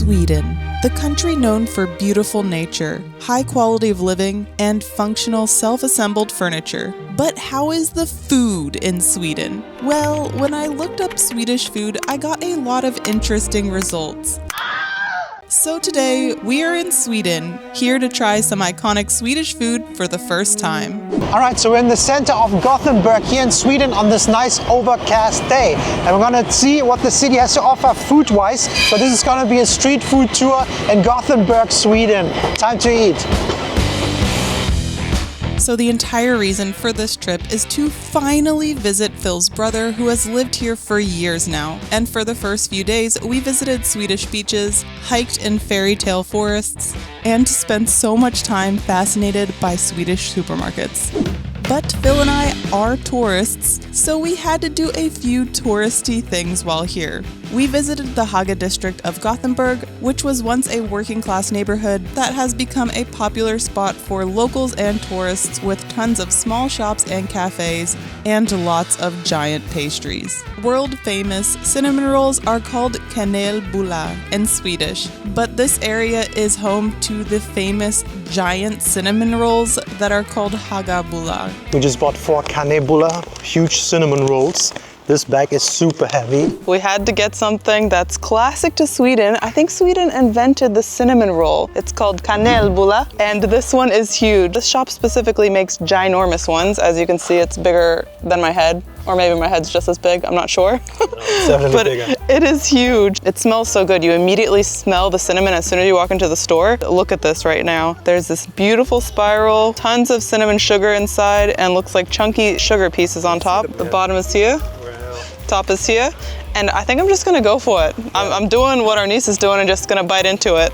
Sweden, the country known for beautiful nature, high quality of living, and functional self-assembled furniture. But how is the food in Sweden? Well, when I looked up Swedish food, I got a lot of interesting results. So today, we are in Sweden, here to try some iconic Swedish food for the first time. Alright, so we're in the center of Gothenburg here in Sweden on this nice overcast day. And we're gonna see what the city has to offer food-wise. So this is gonna be a street food tour in Gothenburg, Sweden. Time to eat. So the entire reason for this trip is to finally visit Phil's brother, who has lived here for years now. And for the first few days, we visited Swedish beaches, hiked in fairy tale forests, and spent so much time fascinated by Swedish supermarkets. But Phil and I are tourists, so we had to do a few touristy things while here. We visited the Haga district of Gothenburg, which was once a working-class neighborhood that has become a popular spot for locals and tourists, with tons of small shops and cafes, and lots of giant pastries. World-famous cinnamon rolls are called Kanelbulle in Swedish, but this area is home to the famous giant cinnamon rolls that are called Hagabulla. We just bought 4 Kanelbulle, huge cinnamon rolls. This bag is super heavy. We had to get something that's classic to Sweden. I think Sweden invented the cinnamon roll. It's called Kanelbulle, and this one is huge. This shop specifically makes ginormous ones. As you can see, it's bigger than my head, or maybe my head's just as big, I'm not sure. It's definitely but bigger. It is huge. It smells so good. You immediately smell the cinnamon as soon as you walk into the store. Look at this right now. There's this beautiful spiral, tons of cinnamon sugar inside, and looks like chunky sugar pieces on top. The bottom is here. Top is here, and I think I'm just gonna go for it. I'm doing what our niece is doing and just gonna bite into it.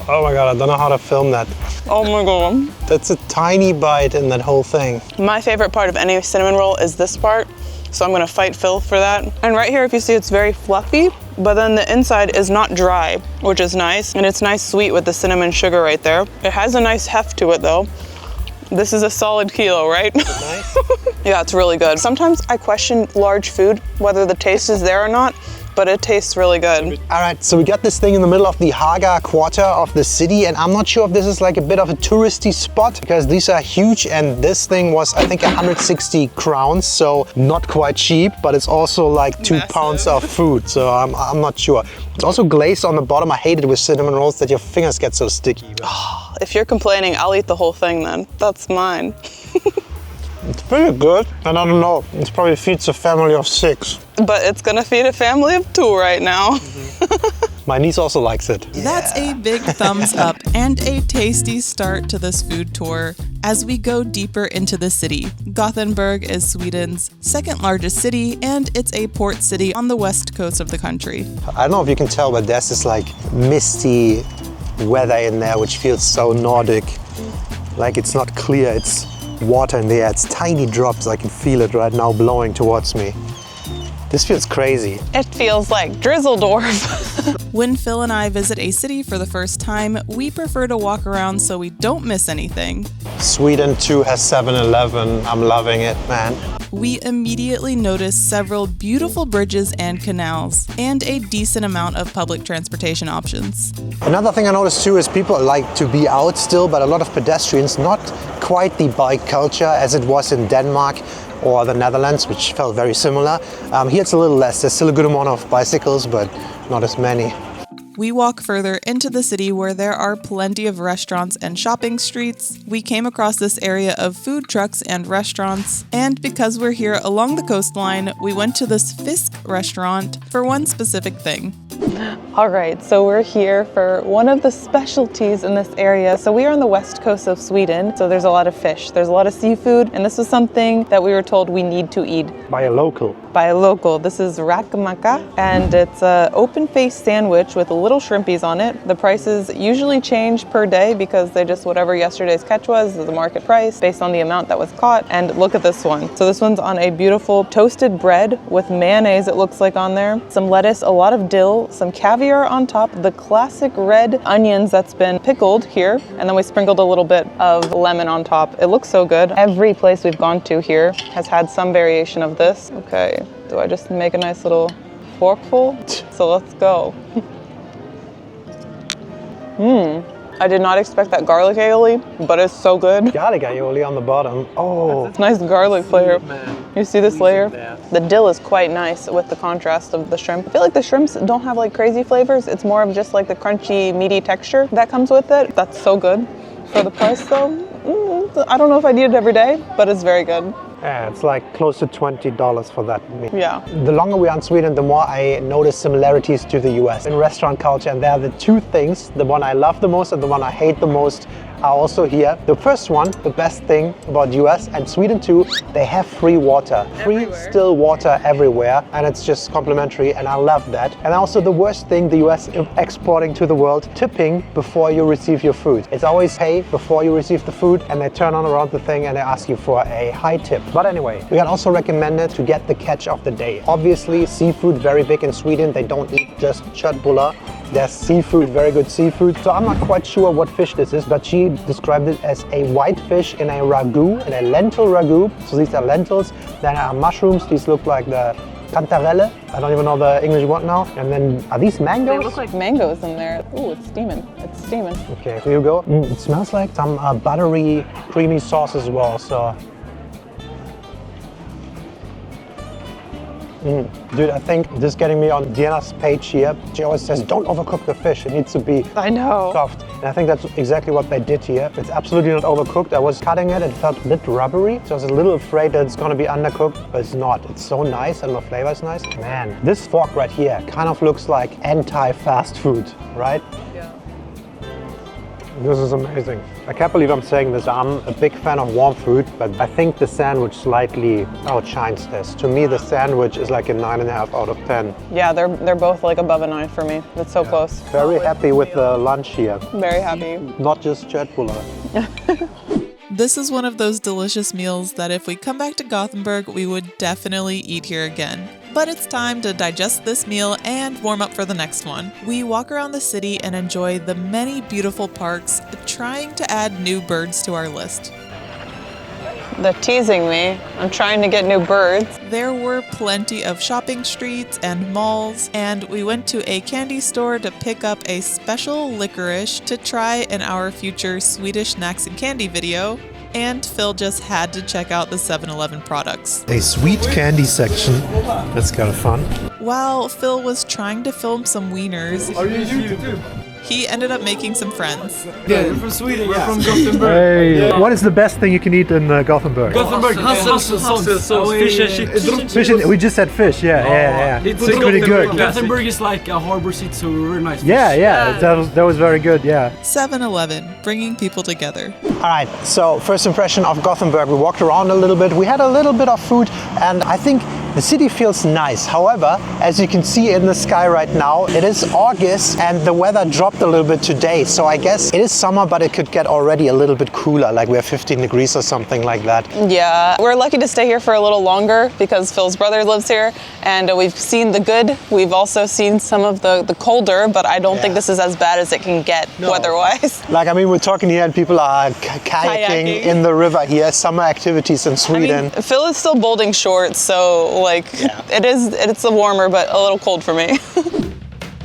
Oh my god, I don't know how to film that. Oh my god. That's a tiny bite in that whole thing. My favorite part of any cinnamon roll is this part, so I'm gonna fight Phil for that. And right here, if you see, it's very fluffy, but then the inside is not dry, which is nice, and it's nice sweet with the cinnamon sugar right there. It has a nice heft to it though. This is a solid kilo, right? Nice. Yeah, it's really good. Sometimes I question large food, whether the taste is there or not, but it tastes really good. All right, so we got this thing in the middle of the Haga quarter of the city, and I'm not sure if this is like a bit of a touristy spot because these are huge, and this thing was, I think, 160 crowns, so not quite cheap, but it's also like 2 pounds of food, so I'm not sure. It's also glazed on the bottom. I hate it with cinnamon rolls that your fingers get so sticky. If you're complaining, I'll eat the whole thing then. That's mine. It's pretty good, and I don't know, it probably feeds a family of 6. But it's gonna feed a family of 2 right now. My niece also likes it. That's a big thumbs up and a tasty start to this food tour as we go deeper into the city. Gothenburg is Sweden's second largest city, and it's a port city on the west coast of the country. I don't know if you can tell, but there's this like misty weather in there which feels so Nordic. Like it's not clear, it's water in the air. It's tiny drops. I can feel it right now blowing towards me. This feels crazy. It feels like Drizzledorf. When Phil and I visit a city for the first time, we prefer to walk around so we don't miss anything. Sweden too has 7-Eleven. I'm loving it, man. We immediately notice several beautiful bridges and canals, and a decent amount of public transportation options. Another thing I noticed too is people like to be out still, but a lot of pedestrians, not quite the bike culture as it was in Denmark or the Netherlands, which felt very similar. Here it's a little less. There's still a good amount of bicycles, but not as many. We walk further into the city where there are plenty of restaurants and shopping streets. We came across this area of food trucks and restaurants, and because we're here along the coastline, we went to this Fisk restaurant for one specific thing. All right, so we're here for one of the specialties in this area. So we are on the west coast of Sweden, so there's a lot of fish, there's a lot of seafood, and this was something that we were told we need to eat. By a local. By a local. This is Räkmacka, and it's an open-faced sandwich with little shrimpies on it. The prices usually change per day because they just, whatever yesterday's catch was, the market price based on the amount that was caught. And look at this one. So this one's on a beautiful toasted bread with mayonnaise, it looks like, on there. Some lettuce, a lot of dill, some caviar on top, the classic red onions that's been pickled here, and then we sprinkled a little bit of lemon on top. It looks so good. Every place we've gone to here has had some variation of this. Okay, do I just make a nice little forkful. So let's go. I did not expect that garlic aioli, but it's so good. Garlic aioli on the bottom. Oh. It's nice garlic flavor. You see this layer? The dill is quite nice with the contrast of the shrimp. I feel like the shrimps don't have like crazy flavors. It's more of just like the crunchy, meaty texture that comes with it. That's so good. For the price though, I don't know if I need it every day, but it's very good. Yeah, it's like close to $20 for that meal. Yeah. The longer we are in Sweden, the more I notice similarities to the US in restaurant culture. And there are the two things, the one I love the most and the one I hate the most, are also here. The first one, the best thing about US and Sweden too, they have free water. Free still water everywhere, and it's just complimentary, and I love that. And also the worst thing the US exporting to the world, tipping before you receive your food. It's always pay before you receive the food, and they turn on around the thing and they ask you for a high tip. But anyway, we got also recommended to get the catch of the day. Obviously, seafood very big in Sweden. They don't eat just Köttbullar. There's seafood, very good seafood. So I'm not quite sure what fish this is, but she described it as a white fish in a ragu, in a lentil ragu. So these are lentils. Then are mushrooms. These look like the cantarelle. I don't even know the English word now. And then, are these mangoes? They look like mangoes in there. Ooh, it's steaming. It's steaming. Okay, here you go. It smells like some buttery, creamy sauce as well. So. Dude, I think this is getting me on DEANA'S page here. She always says, don't overcook the fish. It needs to be soft. And I think that's exactly what they did here. It's absolutely not overcooked. I was cutting it, it felt a bit rubbery. So I was a little afraid that it's gonna be undercooked, but it's not. It's so nice and the flavor is nice. Man, this fork right here kind of looks like anti-fast food, right? Yeah. This is amazing. I can't believe I'm saying this. I'm a big fan of warm food, but I think the sandwich slightly outshines this. To me, the sandwich is like a 9.5 out of 10. Yeah, they're both like above a 9 for me. It's so close. Very happy with the lunch here. Very happy. Not just Köttbullar. This is one of those delicious meals that if we come back to Gothenburg, we would definitely eat here again. But it's time to digest this meal and warm up for the next one. We walk around the city and enjoy the many beautiful parks, trying to add new birds to our list. They're teasing me. I'm trying to get new birds. There were plenty of shopping streets and malls, and we went to a candy store to pick up a special licorice to try in our future Swedish snacks and candy video. And Phil just had to check out the 7-Eleven products. A sweet candy section. That's kind of fun. While Phil was trying to film some wieners, Are you YouTube? he ended up making some friends. Yeah, we're from Sweden. We're from Gothenburg. Hey, Yeah. what is the best thing you can eat in Gothenburg? Gothenburg, fish and chips. Fish and, we just said fish, yeah. It's It's pretty good. Gothenburg is like a harbor city, so very nice. Yeah, that was very good, yeah. 7-Eleven, bringing people together. All right, so first impression of Gothenburg. We walked around a little bit. We had a little bit of food, and I think the city feels nice. However, as you can see in the sky right now, it is August and the weather dropped a little bit today. So I guess it is summer, but it could get already a little bit cooler, like we have 15 degrees or something like that. Yeah, we're lucky to stay here for a little longer because Phil's brother lives here, and we've seen the good. We've also seen some of the colder, but I don't think this is as bad as it can get weather-wise. Like, I mean, we're talking here and people are kayaking in the river here, summer activities in Sweden. I mean, Phil is still bolding shorts, so it's a warmer, but a little cold for me.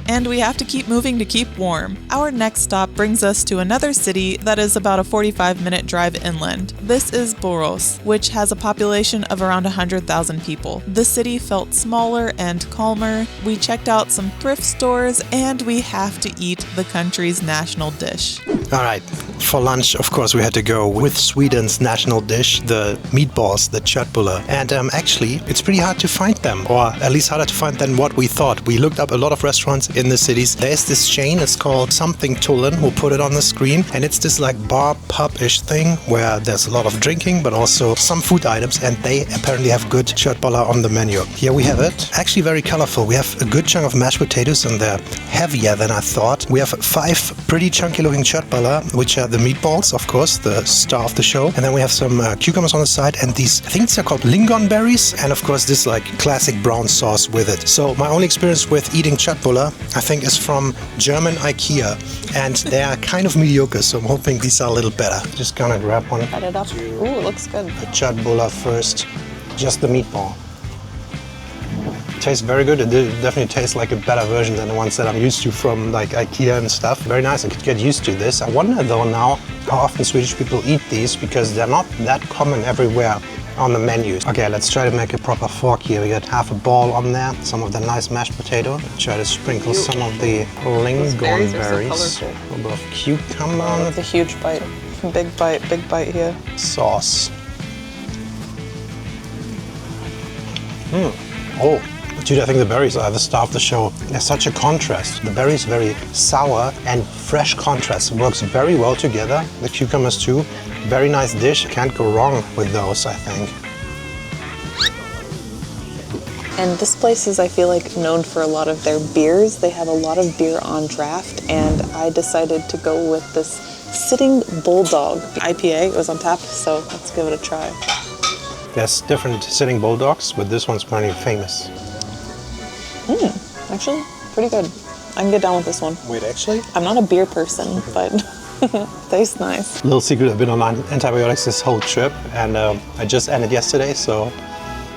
And we have to keep moving to keep warm. Our next stop brings us to another city that is about a 45-minute drive inland. This is Borås, which has a population of around 100,000 people. The city felt smaller and calmer. We checked out some thrift stores, and we have to eat the country's national dish. All right, for lunch, of course, we had to go with Sweden's national dish, the meatballs, the Köttbullar. And actually, it's pretty hard to find them, or at least harder to find than what we thought. We looked up a lot of restaurants in the cities. There's this chain, it's called something Tullen, we'll put it on the screen. And it's this like bar pub-ish thing where there's a lot of drinking, but also some food items. And they apparently have good Köttbullar on the menu. Here we have it. Actually very colorful. We have a good chunk of mashed potatoes and they're heavier than I thought. We have 5 pretty chunky looking Köttbullar, which are the meatballs, of course, the star of the show. And then we have some cucumbers on the side and these, I think they're called lingonberries. And of course this like classic brown sauce with it. So my only experience with eating Köttbullar, I think, is from German IKEA. And they are kind of mediocre, so I'm hoping these are a little better. Just gonna grab one. Cut it up. Ooh, it looks good. The Köttbullar first, just the meatball. tastes very good. It definitely tastes like a better version than the ones that I'm used to from like IKEA and stuff. Very nice, I could get used to this. I wonder though now how often Swedish people eat these, because they're not that common everywhere on the menus. Okay, let's try to make a proper fork here. We got half a ball on there, some of the nice mashed potato. Try to sprinkle some of the lingonberries. A little bit of cucumber on That's it. a huge bite. Big bite here. Sauce. Oh, dude, I think the berries are the star of the show. There's such a contrast. The berries very sour and fresh contrast. Works very well together. The cucumbers too. Very nice dish. Can't go wrong with those, I think. And this place is, I feel like, known for a lot of their beers. They have a lot of beer on draft, and I decided to go with this Sitting Bulldog IPA. It was on tap, so let's give it a try. There's different Sitting Bulldogs, but this one's pretty famous. Actually, pretty good. I can get down with this one. Wait, actually? I'm not a beer person, but tastes nice. Little secret, I've been on antibiotics this whole trip, and I just ended yesterday, so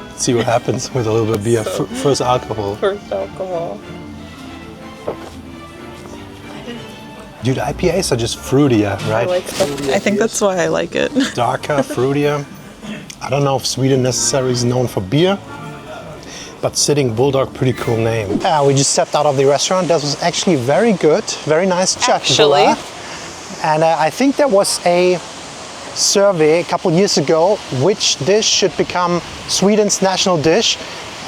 let's see what happens with a little bit of beer. First alcohol. First alcohol. Dude, IPAs are just fruitier, right? I think that's why I like it. Darker, fruitier. I don't know if Sweden necessarily is known for beer, but Sitting Bulldog, pretty cool name. We just stepped out of the restaurant. That was actually very good. Very nice Köttbullar. And I think there was a survey a couple years ago which dish should become Sweden's national dish.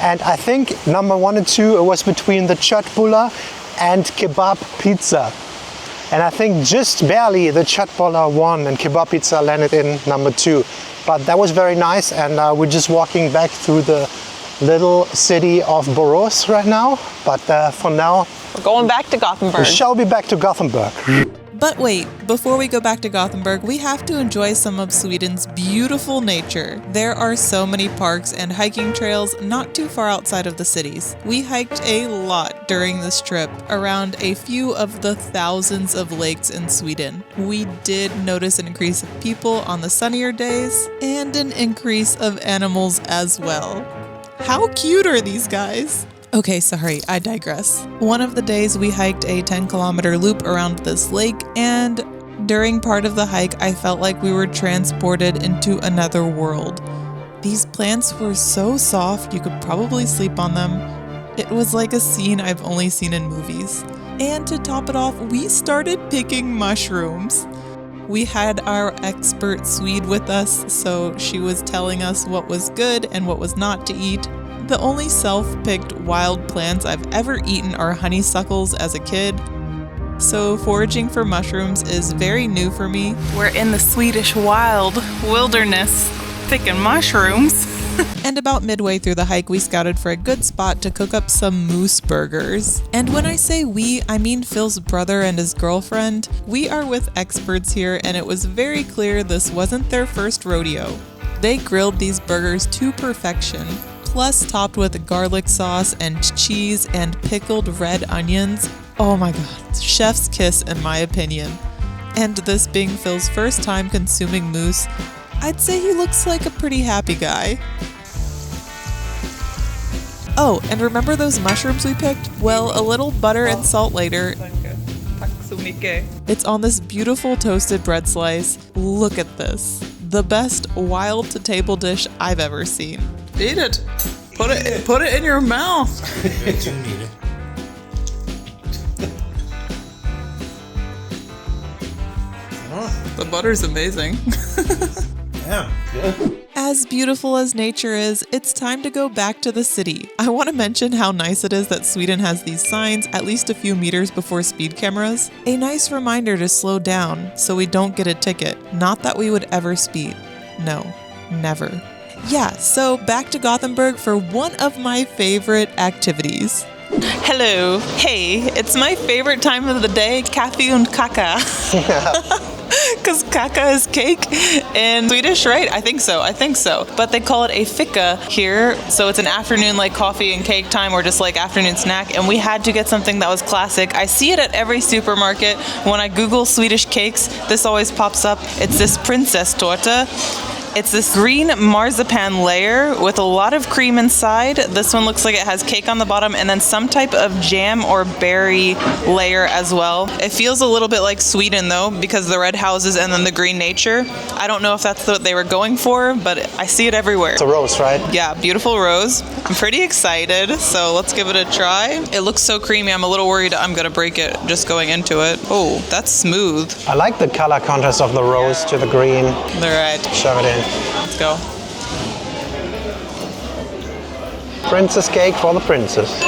And I think number 1 and 2, it was between the Köttbullar and kebab pizza. And I think just barely the Köttbullar won and kebab pizza landed in number 2. But that was very nice, and we're just walking back through the little city of Borås right now. But for now, we're going back to Gothenburg. We shall be back to Gothenburg. But wait, before we go back to Gothenburg, we have to enjoy some of Sweden's beautiful nature. There are so many parks and hiking trails not too far outside of the cities. We hiked a lot during this trip, around a few of the thousands of lakes in Sweden. We did notice an increase of people on the sunnier days, and an increase of animals as well. How cute are these guys? Okay, sorry, I digress. One of the days we hiked a 10-kilometer loop around this lake, and during part of the hike, I felt like we were transported into another world. These plants were so soft, you could probably sleep on them. It was like a scene I've only seen in movies. And to top it off, we started picking mushrooms. We had our expert Swede with us, so she was telling us what was good and what was not to eat. The only self-picked wild plants I've ever eaten are honeysuckles as a kid, so foraging for mushrooms is very new for me. We're in the Swedish wild wilderness, picking mushrooms. And about midway through the hike, we scouted for a good spot to cook up some moose burgers. And when I say we, I mean Phil's brother and his girlfriend. We are with experts here, and it was very clear this wasn't their first rodeo. They grilled these burgers to perfection, plus topped with garlic sauce and cheese and pickled red onions. Oh my god, chef's kiss in my opinion. And this being Phil's first time consuming moose, I'd say he looks like a pretty happy guy. Oh, and remember those mushrooms we picked? Well, a little butter and salt later, it's on this beautiful toasted bread slice. Look at this. The best wild to table dish I've ever seen. Eat it. Put it in your mouth. The butter's amazing. Yeah, good. As beautiful as nature is, it's time to go back to the city. I want to mention how nice it is that Sweden has these signs at least a few meters before speed cameras. A nice reminder to slow down so we don't get a ticket. Not that we would ever speed. No, never. Yeah, so back to Gothenburg for one of my favorite activities. Hello. Hey, it's my favorite time of the day, kaffe und kaka. Because kaka is cake in Swedish, right? I think so. But they call it a fika here. So it's an afternoon like coffee and cake time, or just like afternoon snack. And we had to get something that was classic. I see it at every supermarket. When I Google Swedish cakes, this always pops up. It's this Prinsesstårta. It's this green marzipan layer with a lot of cream inside. This one looks like it has cake on the bottom and then some type of jam or berry layer as well. It feels a little bit like Sweden though, because the red houses and then the green nature. I don't know if that's what they were going for, but I see it everywhere. It's a rose, right? Yeah, beautiful rose. I'm pretty excited, so let's give it a try. It looks so creamy, I'm a little worried I'm gonna break it just going into it. Oh, that's smooth. I like the color contrast of the rose to the green. All right. Shove it in. Let's go. Princess cake for the princess.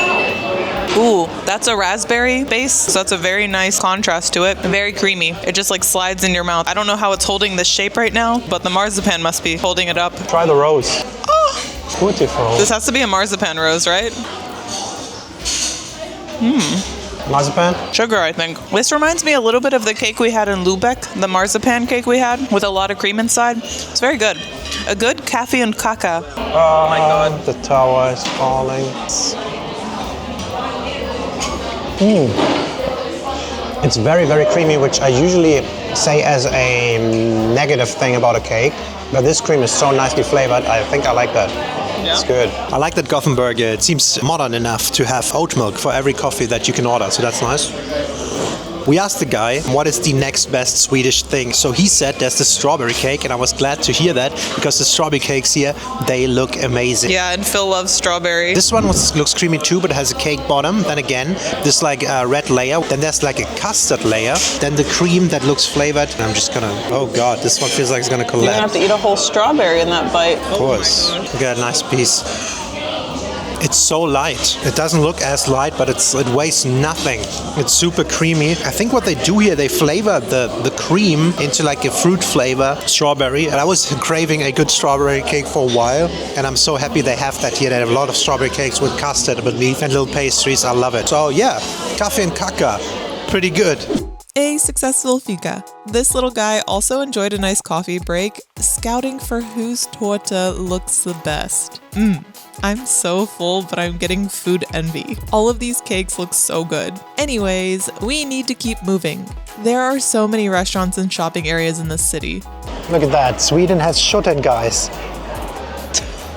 Ooh, that's a raspberry base, so that's a very nice contrast to it. Very creamy. It just like slides in your mouth. I don't know how it's holding this shape right now, but the marzipan must be holding it up. Try the rose. Oh! Beautiful. This has to be a marzipan rose, right? Marzipan? Sugar, I think. This reminds me a little bit of the cake we had in Lübeck, the marzipan cake we had with a lot of cream inside. It's very good. A good Kaffee and Kaka. Oh my god. The tower is falling. It's very, very creamy, which I usually say as a negative thing about a cake. But this cream is so nicely flavored, I think I like that. Yeah. It's good. I like that Gothenburg, it seems modern enough to have oat milk for every coffee that you can order, so that's nice. We asked the guy, what is the next best Swedish thing? So he said there's the strawberry cake, and I was glad to hear that, because the strawberry cakes here, they look amazing. Yeah, and Phil loves strawberry. This one looks creamy too, but it has a cake bottom. Then again, this like red layer. Then there's like a custard layer. Then the cream that looks flavored. And I'm just gonna, oh god, this one feels like it's gonna collapse. You're gonna have to eat a whole strawberry in that bite. Of course. We got a nice piece. It's so light. It doesn't look as light, but it weighs nothing. It's super creamy. I think what they do here, they flavor the cream into like a fruit flavor, strawberry. And I was craving a good strawberry cake for a while, and I'm so happy they have that here. They have a lot of strawberry cakes with custard, with leaf and little pastries. I love it. So yeah, Kaffee and Kaka, pretty good. A successful Fika. This little guy also enjoyed a nice coffee break, scouting for whose torta looks the best. I'm so full, but I'm getting food envy. All of these cakes look so good. Anyways, we need to keep moving. There are so many restaurants and shopping areas in this city. Look at that. Sweden has shouldn't, guys.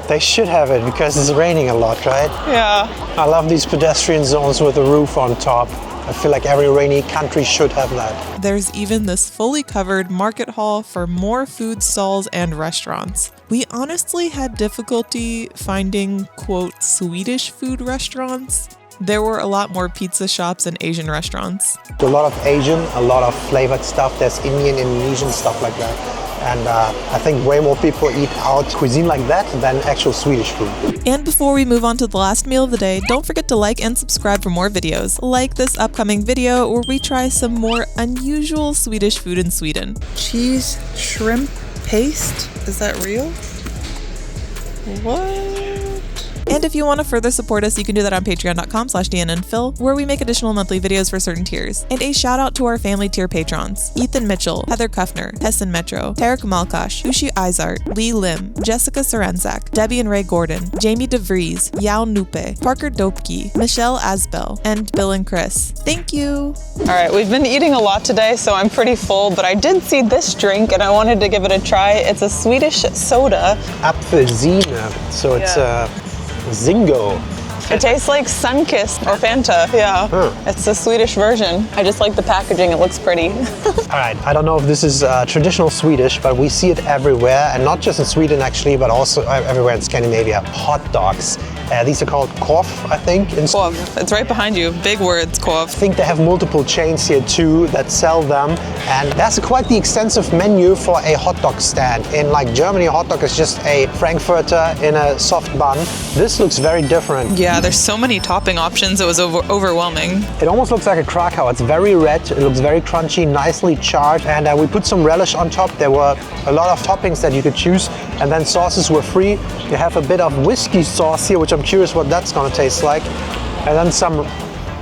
They should have it because it's raining a lot, right? Yeah. I love these pedestrian zones with a roof on top. I feel like every rainy country should have that. There's even this fully covered market hall for more food stalls and restaurants. We honestly had difficulty finding, quote, Swedish food restaurants. There were a lot more pizza shops and Asian restaurants. A lot of Asian, a lot of flavored stuff. There's Indian, Indonesian, stuff like that. And I think way more people eat out cuisine like that than actual Swedish food. And before we move on to the last meal of the day, don't forget to like and subscribe for more videos, like this upcoming video where we try some more unusual Swedish food in Sweden. Cheese shrimp paste? Is that real? What? And if you want to further support us, you can do that on patreon.com/DeannaandPhil, where we make additional monthly videos for certain tiers. And a shout out to our family tier patrons: Ethan Mitchell, Heather Kuffner, Hessen Metro, Tarek Malkash, Ushi Izart, Lee Lim, Jessica Sarenzak, Debbie and Ray Gordon, Jamie DeVries, Yao Nupe, Parker Dopke, Michelle Asbel, and Bill and Chris. Thank you! Alright, we've been eating a lot today, so I'm pretty full, but I did see this drink and I wanted to give it a try. It's a Swedish soda. Apfelsine, so it's Zingo. It tastes like Sunkist or Fanta, yeah. It's the Swedish version. I just like the packaging, it looks pretty. All right, I don't know if this is traditional Swedish, but we see it everywhere, and not just in Sweden actually, but also everywhere in Scandinavia. Hot dogs. These are called korv, I think. Korv. It's right behind you. Big words, korv. I think they have multiple chains here too that sell them, and that's quite the extensive menu for a hot dog stand. In like Germany, a hot dog is just a Frankfurter in a soft bun. This looks very different. Yeah, there's so many topping options. It was overwhelming. It almost looks like a Krakow. It's very red. It looks very crunchy, nicely charred, and we put some relish on top. There were a lot of toppings that you could choose, and then sauces were free. You have a bit of whiskey sauce here, which I'm curious what that's gonna taste like, and then some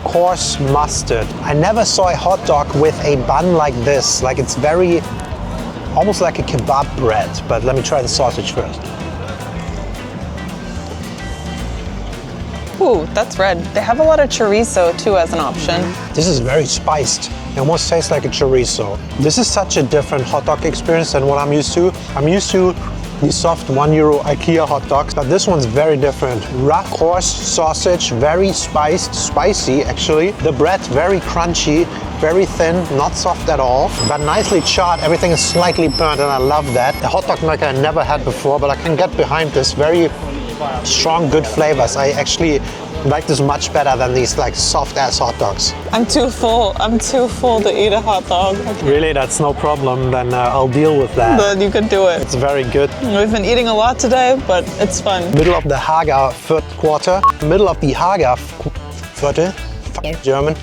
coarse mustard. I never saw a hot dog with a bun like this. Like it's very, almost like a kebab bread, but let me try the sausage first. Ooh, that's red. They have a lot of chorizo too as an option. This is very spiced. It almost tastes like a chorizo. This is such a different hot dog experience than what I'm used to. I'm used to the soft €1 IKEA hot dogs, but this one's very different. Rough, coarse sausage, very spicy actually. The bread very crunchy, very thin, not soft at all, but nicely charred. Everything is slightly burnt and I love that. The hot dog maker I never had before, but I can get behind this. Very strong, good flavors. I actually like this much better than these like soft ass hot dogs. I'm too full. I'm too full to eat a hot dog. Really, that's no problem. Then I'll deal with that. But you can do it. It's very good. We've been eating a lot today, but it's fun. Middle of the Haga third quarter. Middle of the Haga Viertel. German.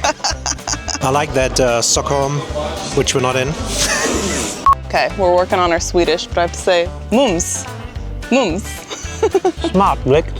I like that Stockholm, which we're not in. Okay, we're working on our Swedish, but I have to say, mums. Mums. Smart, Rick.